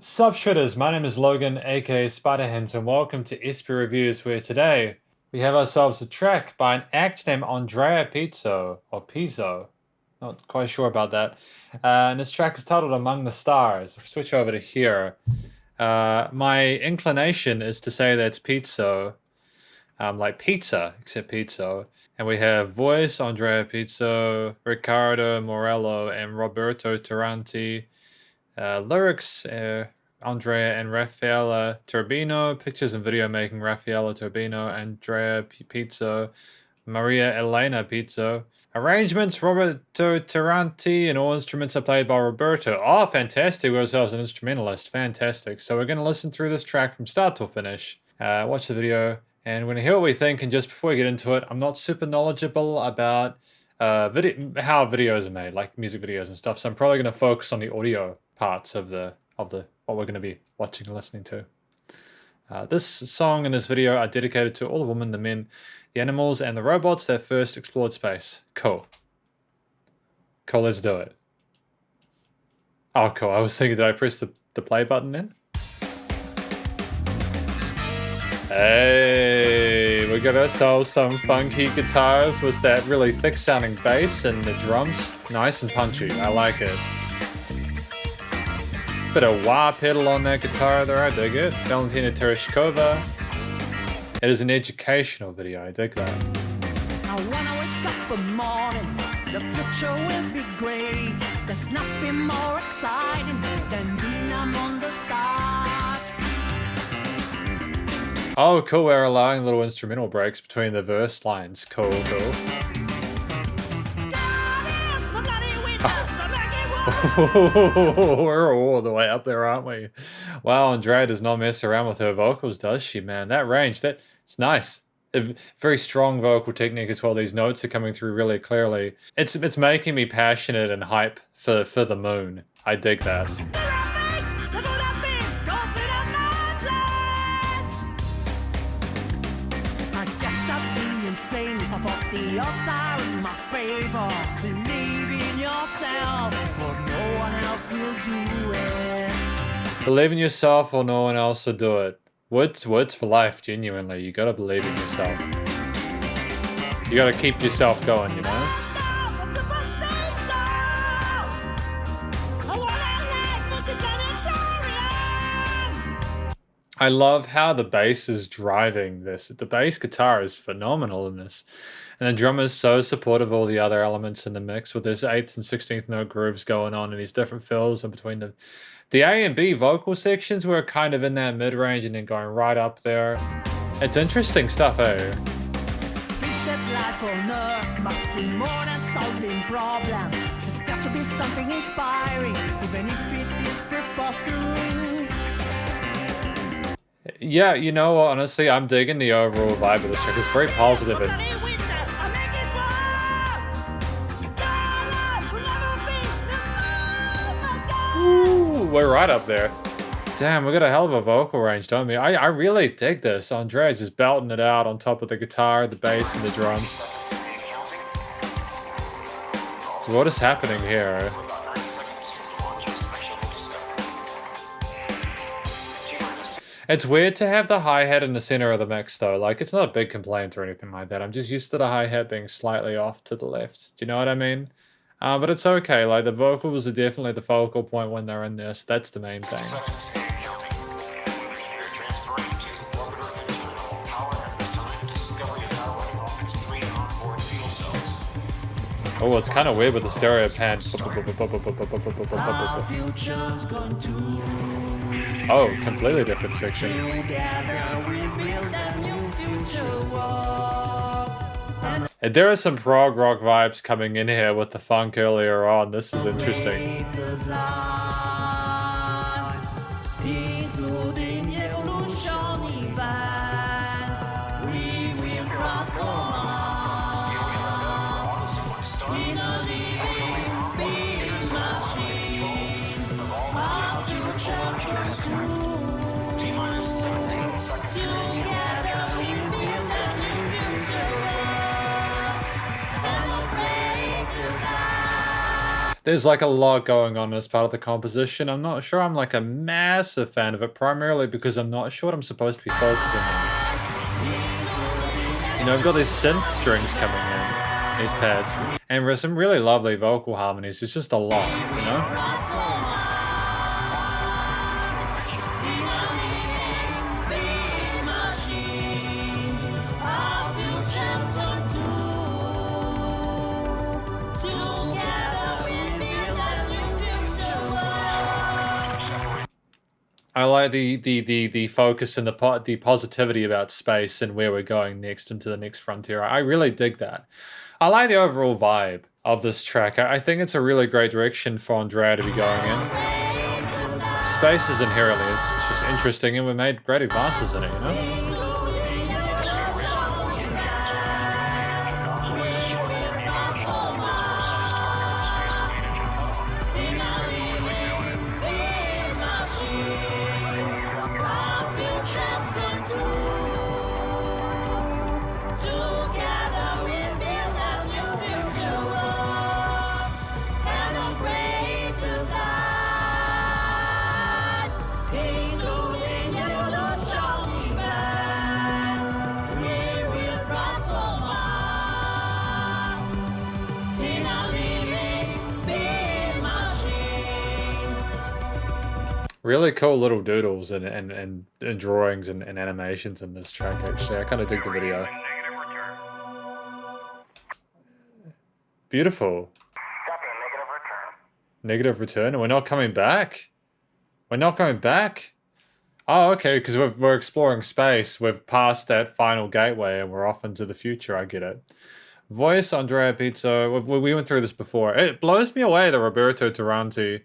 Sup shitters, my name is Logan, aka Spiderhands, and welcome to SP Reviews, where today we have ourselves a track by an act named Andrea Pizzo, or Pizzo, not quite sure about that. And this track is titled Among the Stars. If we switch over to here, my inclination is to say that it's Pizzo, like pizza, except pizzo. And we have voice Andrea Pizzo, Riccardo Morello, and Roberto Taranti. Lyrics, Andrea and Raffaella Turbino. Pictures and video making, Raffaella Turbino, Andrea Pizzo, Maria Elena Pizzo. Arrangements, Roberto Taranti, and all instruments are played by Roberto. Oh, fantastic. We ourselves an instrumentalist. Fantastic. So we're going to listen through this track from start to finish. Watch the video, and we're going to hear what we think. And just before we get into it, I'm not super knowledgeable about how videos are made, like music videos and stuff. So I'm probably going to focus on the audio parts of the what we're going to be watching and listening to. This song and this video are dedicated to all the women, the men, the animals, and the robots that first explored space. Cool. Cool, let's do it. Oh, cool. I was thinking, did I press the play button then? Hey, we got ourselves some funky guitars with that really thick sounding bass and the drums. Nice and punchy. I like it. Bit of wah pedal on that guitar there, I dig it. Valentina Tereshkova. It is an educational video, I dig that. I wanna wake up in the morning, the future will be great. There's nothing more exciting than being among the stars. Oh, cool, we're allowing little instrumental breaks between the verse lines. Cool, cool. We're all the way up there, aren't we? Wow, Andrea does not mess around with her vocals, does she, man? That range, it's nice. A very strong vocal technique as well. These notes are coming through really clearly. It's making me passionate and hype for the moon. I dig that. I guess I'd be insane if I thought the odds are in my favor. Believe in yourself, or no one else will do it. Believe in yourself or no one else will do it. Words for life, genuinely. You gotta believe in yourself. You gotta keep yourself going, you know? I love how the bass is driving this. The bass guitar is phenomenal in this. And the drummer is so supportive of all the other elements in the mix with his 8th and 16th note grooves going on and these different fills in between them. The A and B vocal sections were kind of in that mid-range and then going right up there. It's interesting stuff, eh? Must be more than solving problems. It's got to be something inspiring, even if it is preposterous. Yeah, you know what, honestly, I'm digging the overall vibe of this track. It's very positive and ooh, we're right up there. Damn, we got a hell of a vocal range, don't we? I really dig this. Andrea's just belting it out on top of the guitar, the bass, and the drums. What is happening here? It's weird to have the hi-hat in the center of the mix, though. Like, it's not a big complaint or anything like that. I'm just used to the hi-hat being slightly off to the left. Do you know what I mean? But it's okay. Like, the vocals are definitely the focal point when they're in this. That's the main thing. Oh, it's kind of weird with the stereo pan. Oh, completely different section. And there are some prog rock vibes coming in here with the funk earlier on. This is interesting. There's like a lot going on as part of the composition. I'm not sure I'm like a massive fan of it, primarily because I'm not sure what I'm supposed to be focusing on. You know, I've got these synth strings coming in, these pads, and with some really lovely vocal harmonies. It's just a lot, you know? I like the focus and the positivity about space and where we're going next into the next frontier. I really dig that. I like the overall vibe of this track. I think it's a really great direction for Andrea to be going in. Space is inherently, it's just interesting, and we made great advances in it, you know? Really cool little doodles and drawings and animations in this track, actually. I kind of dig the video. Beautiful. Negative return? And we're not coming back? We're not coming back? Oh, okay, because we're exploring space. We've passed that final gateway and we're off into the future. I get it. Voice, Andrea Pizzo. We went through this before. It blows me away that Roberto Taranti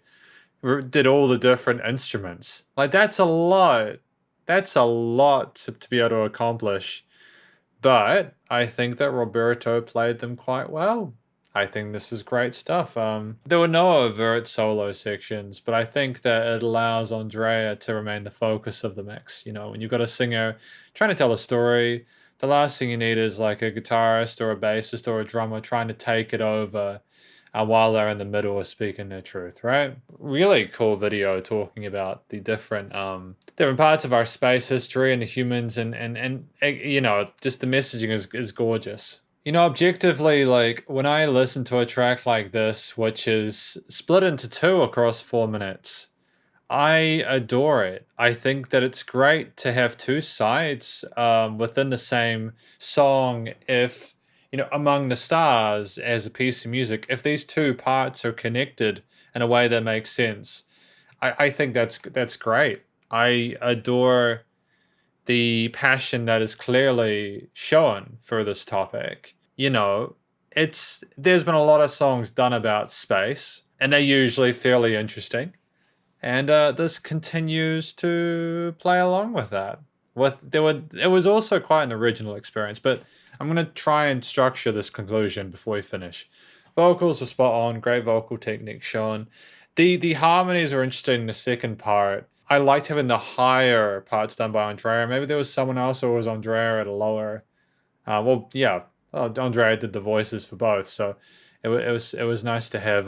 did all the different instruments. Like, that's a lot. That's a lot to be able to accomplish. But I think that Roberto played them quite well. I think this is great stuff. There were no overt solo sections, but I think that it allows Andrea to remain the focus of the mix. You know, when you've got a singer trying to tell a story, the last thing you need is like a guitarist or a bassist or a drummer trying to take it over while they're in the middle of speaking their truth, right? Really cool video talking about the different parts of our space history and the humans and you know, just the messaging is gorgeous. You know, objectively, like when I listen to a track like this, which is split into two across 4 minutes, I adore it. I think that it's great to have two sides within the same song if, you know, among the stars as a piece of music, if these two parts are connected in a way that makes sense, I think that's great. I adore the passion that is clearly shown for this topic. You know, there's been a lot of songs done about space, and they're usually fairly interesting. And this continues to play along with that. It was also quite an original experience, but I'm gonna try and structure this conclusion before we finish. Vocals were spot on, great vocal technique shown. The harmonies are interesting in the second part. I liked having the higher parts done by Andrea. Maybe there was someone else or was Andrea at a lower. Andrea did the voices for both, so it was nice to have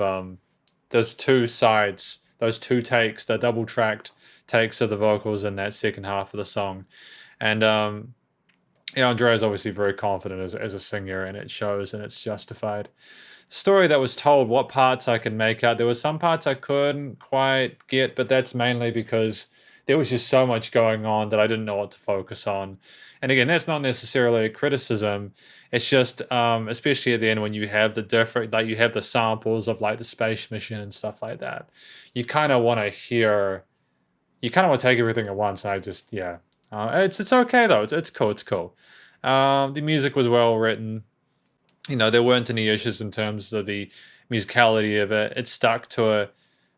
those two sides, those two takes, the double tracked takes of the vocals in that second half of the song. And Andrea is obviously very confident as a singer, and it shows and it's justified. Story that was told, what parts I can make out. There were some parts I couldn't quite get, but that's mainly because there was just so much going on that I didn't know what to focus on. And again, that's not necessarily a criticism. It's just, especially at the end when you have the different, like you have the samples of like the space mission and stuff like that. You kind of want to take everything at once. And I just, yeah. It's okay though. It's cool. It's cool. The music was well written. You know, there weren't any issues in terms of the musicality of it. It stuck to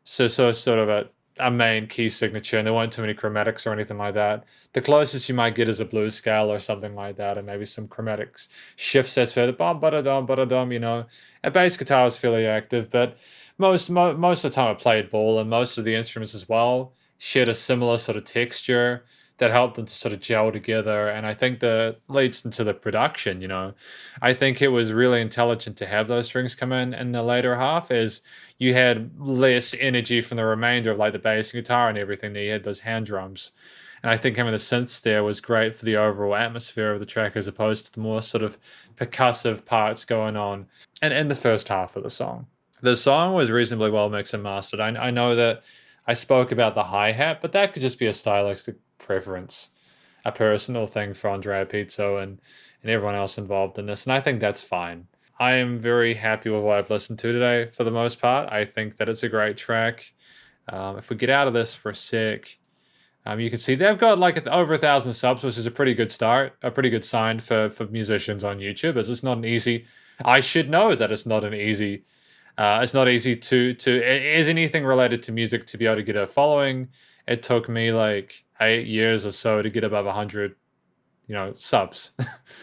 sort of a main key signature, and there weren't too many chromatics or anything like that. The closest you might get is a blues scale or something like that, and maybe some chromatics shifts as further bum ba-da-dum, you know. A bass guitar was fairly active, but most of the time I played ball, and most of the instruments as well shared a similar sort of texture. that helped them to sort of gel together. And I think that leads into the production, I think it was really intelligent to have those strings come in the later half, as you had less energy from the remainder of like the bass and guitar and everything. That you had those hand drums. And I think having the synths there was great for the overall atmosphere of the track, as opposed to the more sort of percussive parts going on and in the first half of the song. The song was reasonably well mixed and mastered. I know that I spoke about the hi-hat, but that could just be a stylistic preference, a personal thing for Andrea Pizzo and everyone else involved in this. And I think that's fine. I am very happy with what I've listened to today for the most part. I think that it's a great track. If we get out of this for a sec, you can see they've got like over 1,000 subs, which is a pretty good start, a pretty good sign for musicians on YouTube, as it's not an easy. I should know that it's not an easy. It's not easy to is anything related to music to be able to get a following. It took me like 8 years or so to get above 100, subs.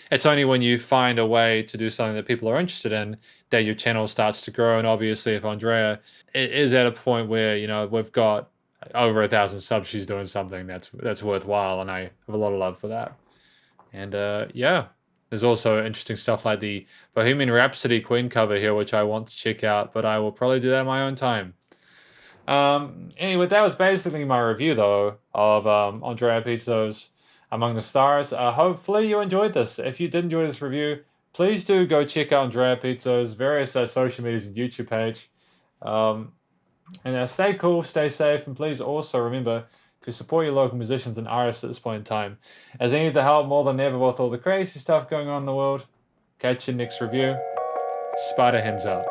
It's only when you find a way to do something that people are interested in that your channel starts to grow. And obviously, if Andrea is at a point where we've got over 1,000 subs, she's doing something that's worthwhile, and I have a lot of love for that. And yeah. There's also interesting stuff like the Bohemian Rhapsody Queen cover here, which I want to check out, but I will probably do that in my own time. Anyway, that was basically my review, though, of Andrea Pizzo's Among the Stars. Hopefully you enjoyed this. If you did enjoy this review, please do go check out Andrea Pizzo's various social medias and YouTube page. And stay cool, stay safe, and please also remember to support your local musicians and artists at this point in time, as they need the help more than ever with all the crazy stuff going on in the world. Catch you next review. Spider Hands out.